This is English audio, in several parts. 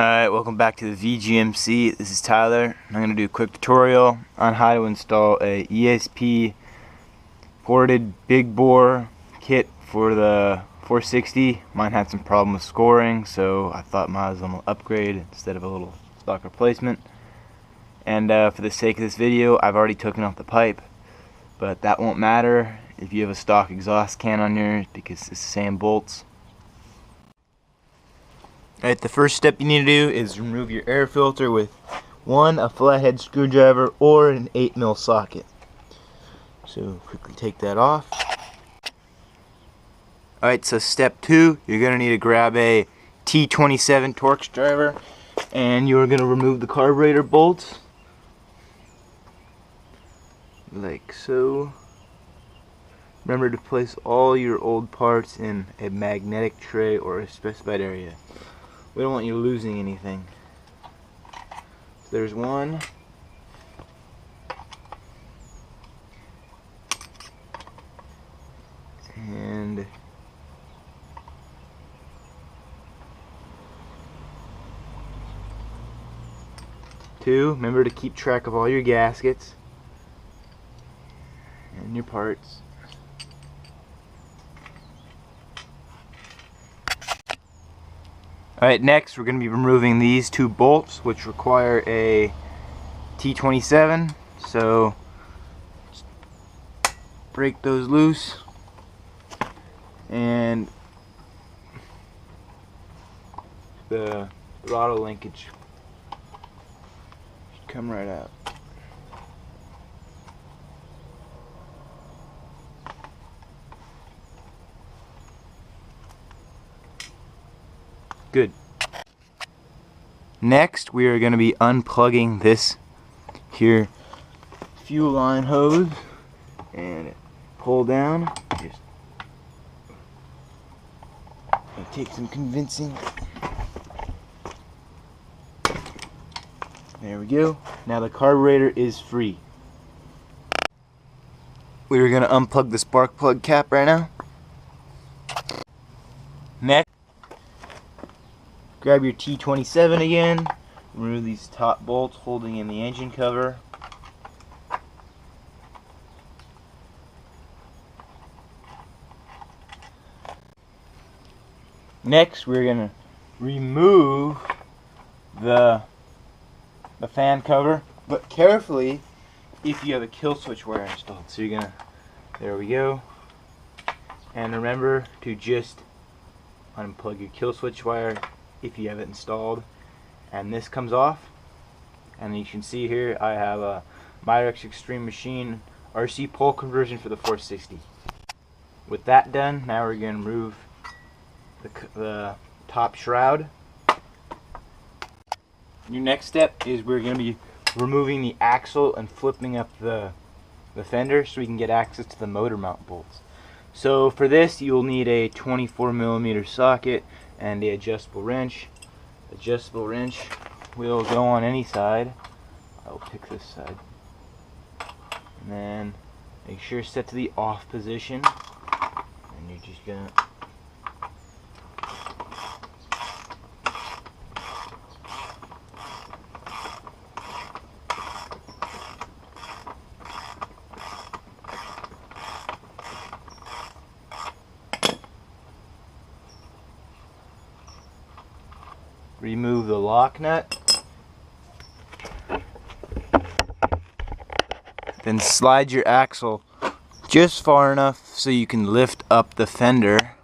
Alright, welcome back to the VGMC. This is Tyler. I'm going to do a quick tutorial on how to install a ESP ported big bore kit for the 460. Mine had some problem with scoring, so I thought might as well upgrade instead of a little stock replacement. And for the sake of this video, I've already taken off the pipe, but that won't matter if you have a stock exhaust can on yours because it's the same bolts. Alright, the first step you need to do is remove your air filter with a flathead screwdriver or an 8mm socket. So quickly take that off. Alright, so step 2, you're going to need to grab a T27 Torx driver and you're going to remove the carburetor bolts like so. Remember to place all your old parts in a magnetic tray or a specified area. We don't want you losing anything. So there's one. And two. Remember to keep track of all your gaskets and your parts. Alright, next we're going to be removing these two bolts, which require a T27. So just break those loose and the throttle linkage should come right out. Good. Next, we are going to be unplugging this here fuel line hose and pull down. Just take some convincing. There we go. Now the carburetor is free. We are going to unplug the spark plug cap right now. Next, grab your T27 again, remove these top bolts holding in the engine cover. Next, we're going to remove the fan cover, but carefully if you have a kill switch wire installed. So you're going to, there we go. And remember to just unplug your kill switch wire if you have it installed, and this comes off. And you can see here I have a Myrex Extreme Machine RC pole conversion for the 460. With that done, now we're going to remove the top shroud. Your next step is we're going to be removing the axle and flipping up the fender so we can get access to the motor mount bolts. So for this you'll need a 24mm socket and the adjustable wrench. Adjustable wrench will go on any side. I'll pick this side. And then make sure it's set to the off position. And you're just gonna remove the lock nut, then slide your axle just far enough so you can lift up the fender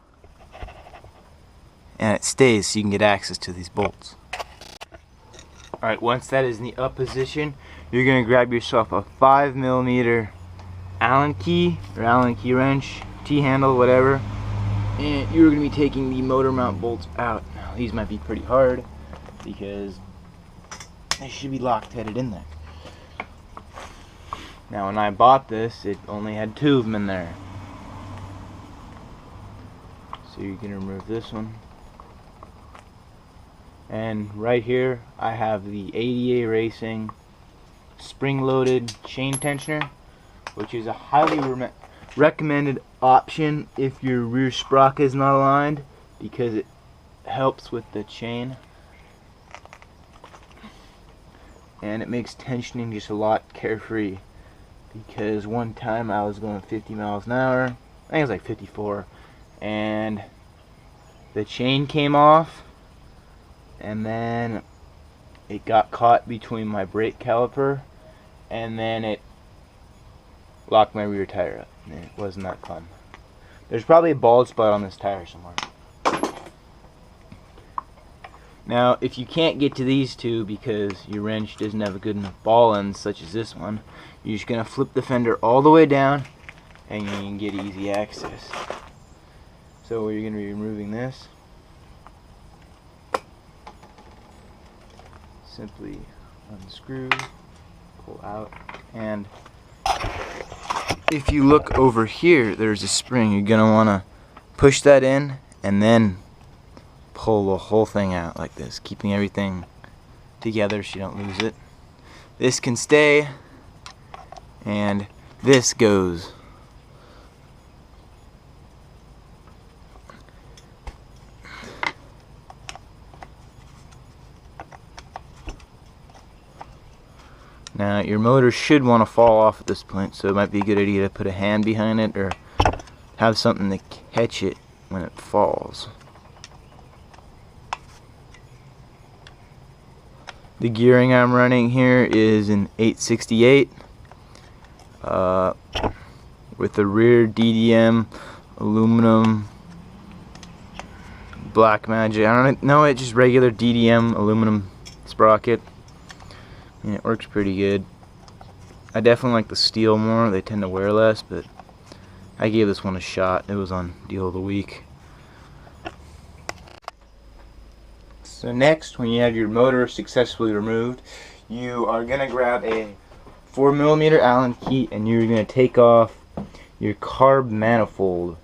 and it stays so you can get access to these bolts. Alright, once that is in the up position, you're going to grab yourself a 5mm Allen key or Allen key wrench, T-handle, whatever, and you're going to be taking the motor mount bolts out. Now these might be pretty hard because they should be lock-headed in there. Now when I bought this, it only had 2 of them in there. So you're going to remove this one. And right here I have the ADA Racing spring-loaded chain tensioner, which is a highly recommended option if your rear sprocket is not aligned, because it helps with the chain. and it makes tensioning just a lot carefree, because one time I was going 50 miles an hour, I think it was like 54, and the chain came off, and then it got caught between my brake caliper, and then it locked my rear tire up, and it wasn't that fun. There's probably a bald spot on this tire somewhere. Now, if you can't get to these two because your wrench doesn't have a good enough ball end, such as this one, you're just going to flip the fender all the way down and you can get easy access. So you're going to be removing this. Simply unscrew, pull out, and if you look over here, there's a spring. You're going to want to push that in and then pull the whole thing out like this, keeping everything together so you don't lose it. This can stay, and this goes. Now your motor should want to fall off at this point, so it might be a good idea to put a hand behind it or have something to catch it when it falls. The gearing I'm running here is an 868 with the rear DDM aluminum black magic. I don't know, it's just regular DDM aluminum sprocket. And it works pretty good. I definitely like the steel more. They tend to wear less, but I gave this one a shot. It was on deal of the week. So next, when you have your motor successfully removed, you are going to grab a 4mm Allen key and you're going to take off your carb manifold.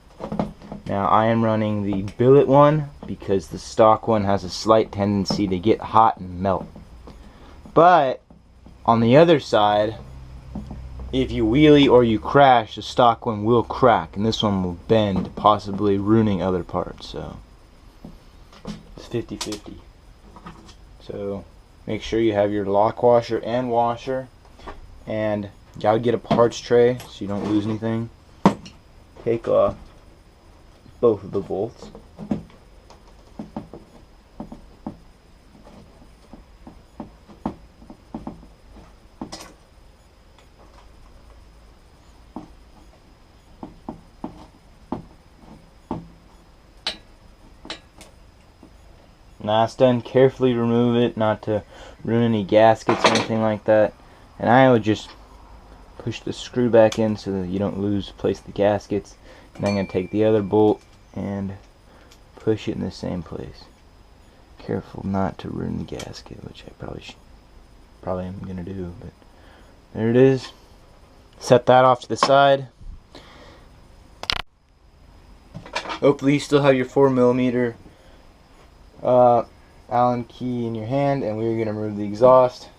Now I am running the billet one because the stock one has a slight tendency to get hot and melt. But on the other side, if you wheelie or you crash, the stock one will crack and this one will bend, possibly ruining other parts. So it's 50-50. So make sure you have your lock washer and washer, and you gotta get a parts tray so you don't lose anything. Take off both of the bolts. Now that's done, carefully remove it, not to ruin any gaskets or anything like that. And I would just push the screw back in so that you don't lose place of the gaskets. And I'm going to take the other bolt and push it in the same place. Careful not to ruin the gasket, which I probably am going to do. But there it is. Set that off to the side. Hopefully you still have your 4mm Allen key in your hand, and we're going to remove the exhaust.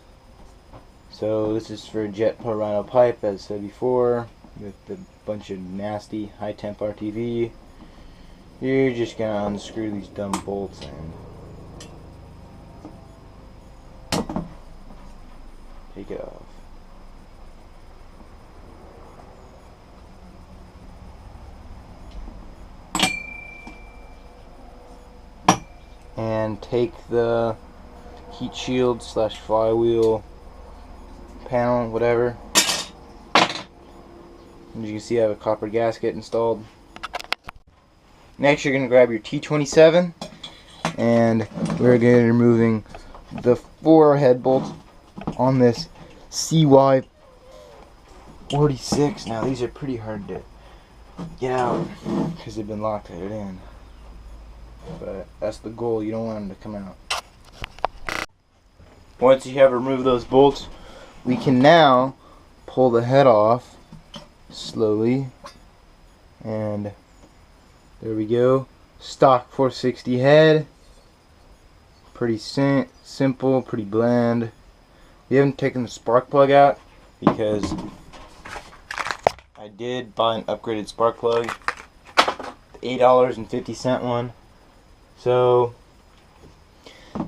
So this is for jet rhino pipe, as I said before, with a bunch of nasty high temp RTV. You're just going to unscrew these dumb bolts and take it off. And take the heat shield / flywheel panel, whatever. As you can see, I have a copper gasket installed. Next, you're going to grab your T27, and we're going to be removing the 4 head bolts on this CY46. Now, these are pretty hard to get out because they've been loctite in. But that's the goal, you don't want them to come out. Once you have removed those bolts, we can now pull the head off slowly, and there we go. Stock 460 head. Pretty simple, pretty bland. We haven't taken the spark plug out because I did buy an upgraded spark plug, the $8.50 one. So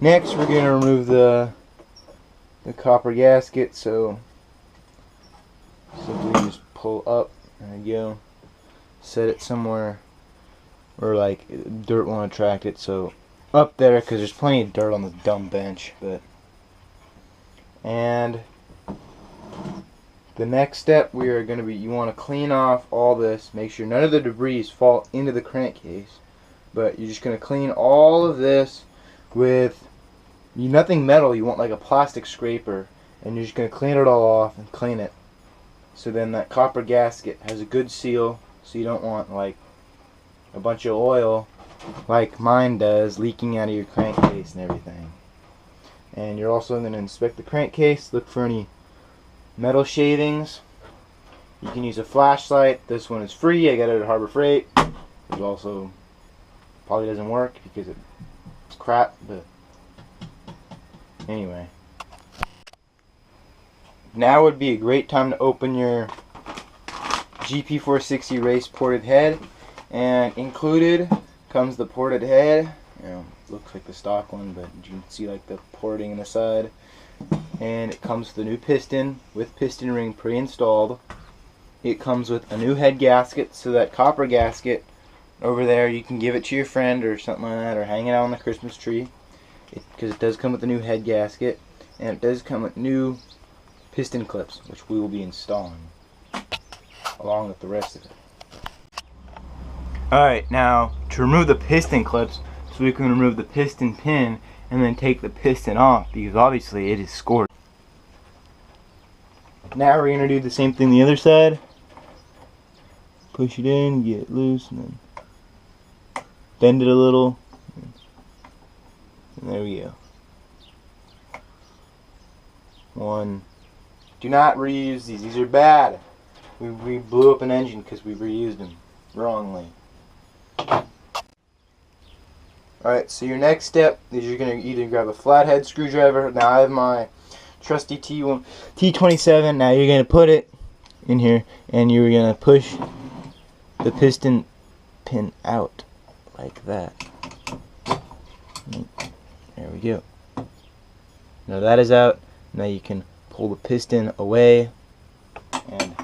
next we're going to remove the the copper gasket, so simply just pull up, there you go. Set it somewhere where like dirt won't attract it, so up there, because there's plenty of dirt on the dumb bench. And the next step we are going to be, you want to clean off all this, make sure none of the debris fall into the crankcase, but you're just going to clean all of this with nothing metal. You want like a plastic scraper, and you're just going to clean it all off and clean it, so then that copper gasket has a good seal, so you don't want like a bunch of oil like mine does leaking out of your crankcase and everything. And you're also going to inspect the crankcase, look for any metal shavings. You can use a flashlight. This one is free. I got it at Harbor Freight. It also probably doesn't work because it's crap, but anyway. Now would be a great time to open your GP460 race ported head, and included comes the ported head. You know, looks like the stock one, but you can see like the porting in the side. And it comes with a new piston with piston ring pre-installed. It comes with a new head gasket, so that copper gasket over there, you can give it to your friend or something like that, or hang it out on the Christmas tree, because it does come with a new head gasket, and it does come with new piston clips, which we will be installing along with the rest of it. Alright, now to remove the piston clips, so we can remove the piston pin and then take the piston off, because obviously it is scored. Now we're going to do the same thing the other side. Push it in, get it loose, and then bend it a little, and there we go. One. Do not reuse these. These are bad. We blew up an engine because we reused them wrongly. Alright, so your next step is you're going to either grab a flathead screwdriver. Now I have my trusty T27. Now you're going to put it in here, and you're going to push the piston pin out like that. There we go. Now that is out. Now you can pull the piston away and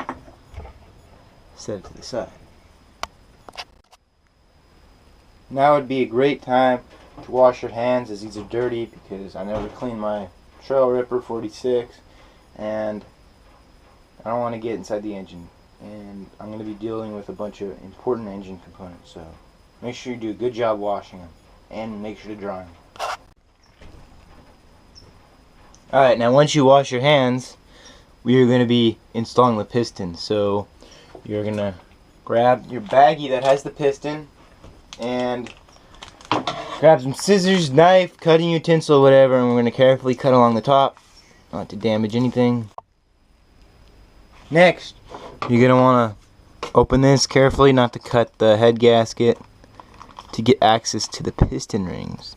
set it to the side. Now would be a great time to wash your hands, as these are dirty, because I never cleaned my Trail Ripper 46 and I don't want to get inside the engine, and I'm going to be dealing with a bunch of important engine components, so make sure you do a good job washing them and make sure to dry them. Alright, now once you wash your hands, we are going to be installing the piston. So you're going to grab your baggie that has the piston and grab some scissors, knife, cutting utensil, whatever, and we're going to carefully cut along the top, not to damage anything. Next, you're going to want to open this carefully, not to cut the head gasket, to get access to the piston rings.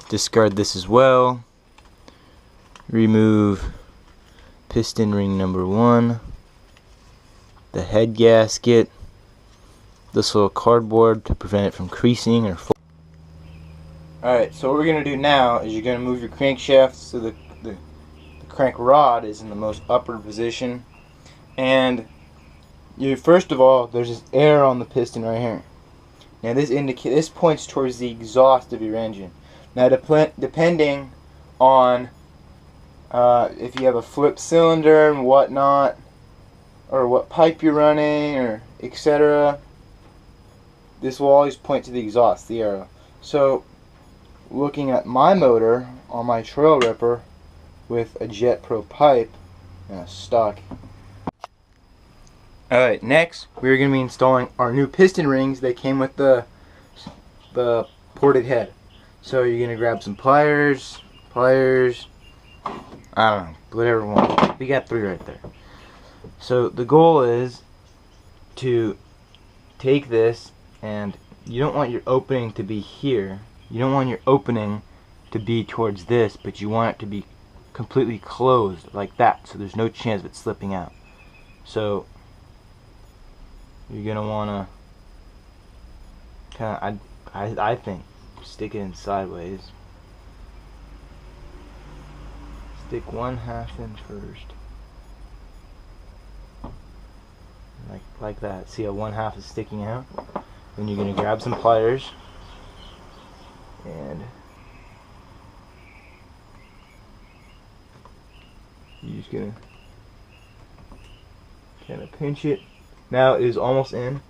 Discard this as well. Remove piston ring number 1, the head gasket, this little cardboard to prevent it from creasing or falling. Alright, so what we're going to do now is you're going to move your crankshaft so the crank rod is in the most upward position, and you first of all, there's this air on the piston right here. Now this points towards the exhaust of your engine. Now depending on if you have a flip cylinder and whatnot, or what pipe you're running, or etc., this will always point to the exhaust, the arrow. So looking at my motor on my Trail Ripper with a Jet Pro pipe and a stock. Alright, next we're going to be installing our new piston rings that came with the ported head. So you're going to grab some pliers, I don't know, whatever one. We got 3 right there. So the goal is to take this, and you don't want your opening to be here. You don't want your opening to be towards this, but you want it to be completely closed like that, so there's no chance of it slipping out. So you're going to want to kind of, I think, stick it in sideways. Stick 1/2 inch first. Like that. See how 1/2 is sticking out? Then you're going to grab some pliers and you're just going to kind of pinch it. Now it is almost in,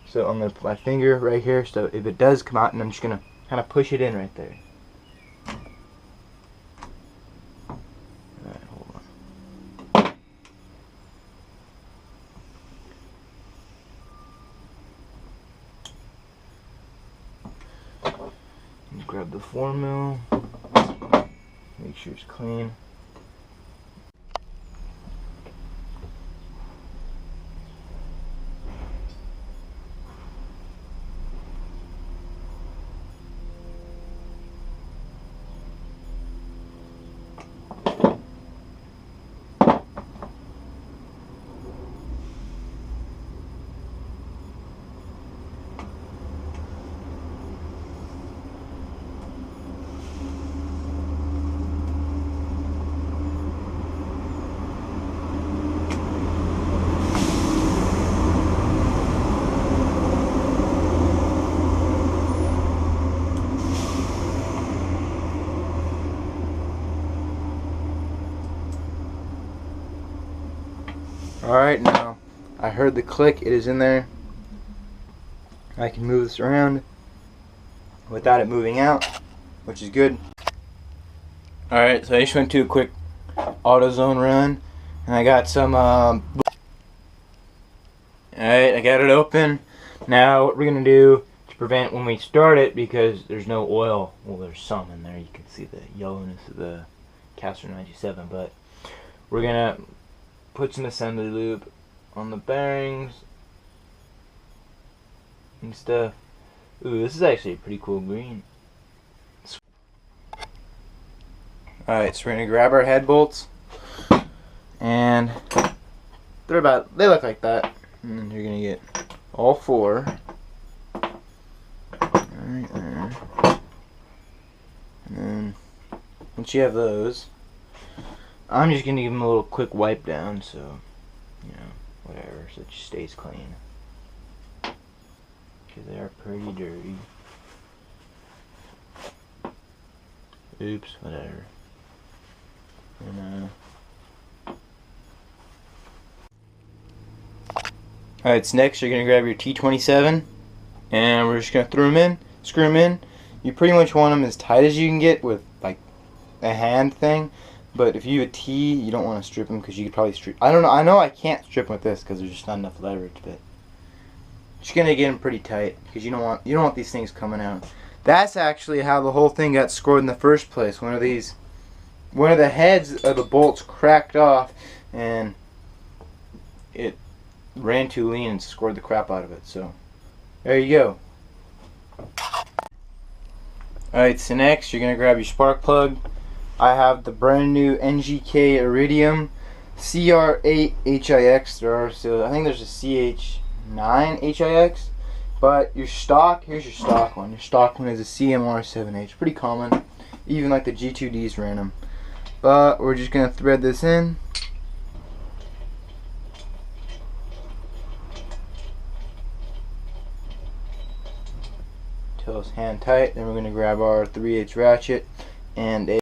so I'm going to put my finger right here, so if it does come out, and I'm just going to kind of push it in right there. Alright, hold on. Grab the 4mm, make sure it's clean. Alright, now I heard the click, it is in there. I can move this around without it moving out, which is good. Alright, so I just went to a quick AutoZone run, and I got some alright, I got it open. Now what we're going to do to prevent when we start it, because there's no oil, well there's some in there, you can see the yellowness of the Caster 97, but we're going to put some assembly lube on the bearings and stuff. Ooh, this is actually a pretty cool green. Alright, so we're going to grab our head bolts, and they look like that, and then you're going to get all 4 right there, and then once you have those, I'm just going to give them a little quick wipe down, so, you know, whatever, so it just stays clean. Because they are pretty dirty. Oops, whatever. And, alright, so next you're going to grab your T27, and we're just going to screw them in. You pretty much want them as tight as you can get with, like, a hand thing. But if you have a T, you don't want to strip them because you could probably strip. I don't know. I know I can't strip them with this because there's just not enough leverage. But just gonna get them pretty tight because you don't want these things coming out. That's actually how the whole thing got scored in the first place. One of the heads of the bolts cracked off, and it ran too lean and scored the crap out of it. So there you go. All right. So next, you're gonna grab your spark plug. I have the brand new NGK Iridium CR8 HIX. I think there's a CH9 HIX, but your stock, here's your stock one. Your stock one is a CMR7H. Pretty common. Even like the G2Ds ran them. But we're just gonna thread this in. Till it's hand tight. Then we're gonna grab our 3/8 ratchet and a